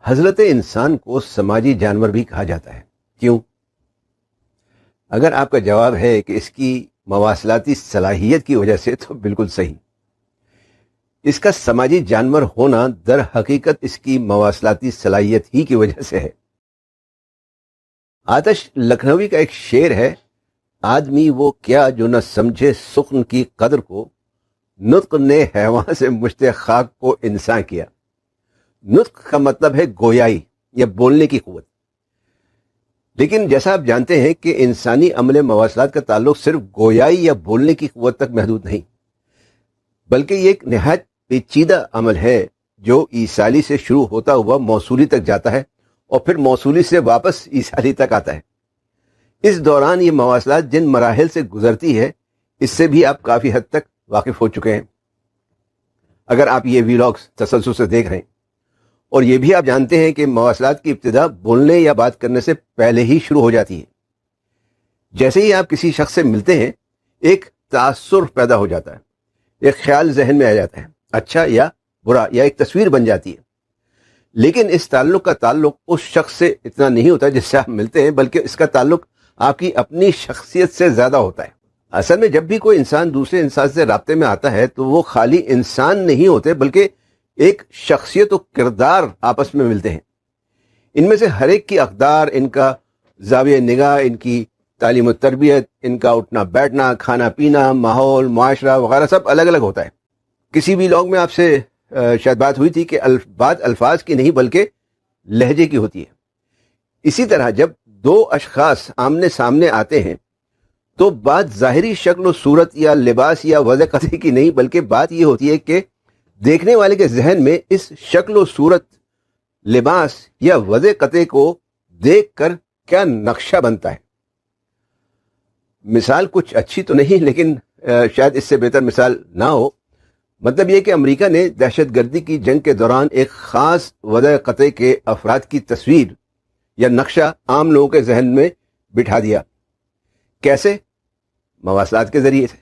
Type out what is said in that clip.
حضرت انسان کو سماجی جانور بھی کہا جاتا ہے. کیوں؟ اگر آپ کا جواب ہے کہ اس کی مواصلاتی صلاحیت کی وجہ سے تو بالکل صحیح. اس کا سماجی جانور ہونا در حقیقت اس کی مواصلاتی صلاحیت ہی کی وجہ سے ہے. آتش لکھنوی کا ایک شعر ہے، آدمی وہ کیا جو نہ سمجھے سخن کی قدر کو، نطق نے حیوان سے مشت خاک کو انسان کیا. نطق کا مطلب ہے گویائی یا بولنے کی قوت. لیکن جیسا آپ جانتے ہیں کہ انسانی عمل مواصلات کا تعلق صرف گویائی یا بولنے کی قوت تک محدود نہیں، بلکہ یہ ایک نہایت پیچیدہ عمل ہے جو ایصالی سے شروع ہوتا ہوا موصولی تک جاتا ہے اور پھر موصولی سے واپس ایصالی تک آتا ہے. اس دوران یہ مواصلات جن مراحل سے گزرتی ہے اس سے بھی آپ کافی حد تک واقف ہو چکے ہیں اگر آپ یہ ویلاگز تسلسل سے دیکھ رہے ہیں. اور یہ بھی آپ جانتے ہیں کہ مواصلات کی ابتدا بولنے یا بات کرنے سے پہلے ہی شروع ہو جاتی ہے. جیسے ہی آپ کسی شخص سے ملتے ہیں ایک تاثر پیدا ہو جاتا ہے، ایک خیال ذہن میں آ جاتا ہے، اچھا یا برا، یا ایک تصویر بن جاتی ہے. لیکن اس تعلق کا تعلق اس شخص سے اتنا نہیں ہوتا جس سے آپ ملتے ہیں، بلکہ اس کا تعلق آپ کی اپنی شخصیت سے زیادہ ہوتا ہے. اصل میں جب بھی کوئی انسان دوسرے انسان سے رابطے میں آتا ہے تو وہ خالی انسان نہیں ہوتے بلکہ ایک شخصیت و کردار آپس میں ملتے ہیں. ان میں سے ہر ایک کی اقدار، ان کا زاویہ نگاہ، ان کی تعلیم و تربیت، ان کا اٹھنا بیٹھنا، کھانا پینا، ماحول، معاشرہ وغیرہ سب الگ الگ ہوتا ہے. کسی بھی لوگ میں آپ سے شاید بات ہوئی تھی کہ بات الفاظ کی نہیں بلکہ لہجے کی ہوتی ہے. اسی طرح جب دو اشخاص آمنے سامنے آتے ہیں تو بات ظاہری شکل و صورت یا لباس یا وضع قطعی کی نہیں، بلکہ بات یہ ہوتی ہے کہ دیکھنے والے کے ذہن میں اس شکل و صورت، لباس یا وضع قطعی کو دیکھ کر کیا نقشہ بنتا ہے. مثال کچھ اچھی تو نہیں، لیکن شاید اس سے بہتر مثال نہ ہو. مطلب یہ کہ امریکہ نے دہشت گردی کی جنگ کے دوران ایک خاص وضع قطعی کے افراد کی تصویر یا نقشہ عام لوگوں کے ذہن میں بٹھا دیا. کیسے؟ مواصلات کے ذریعے سے.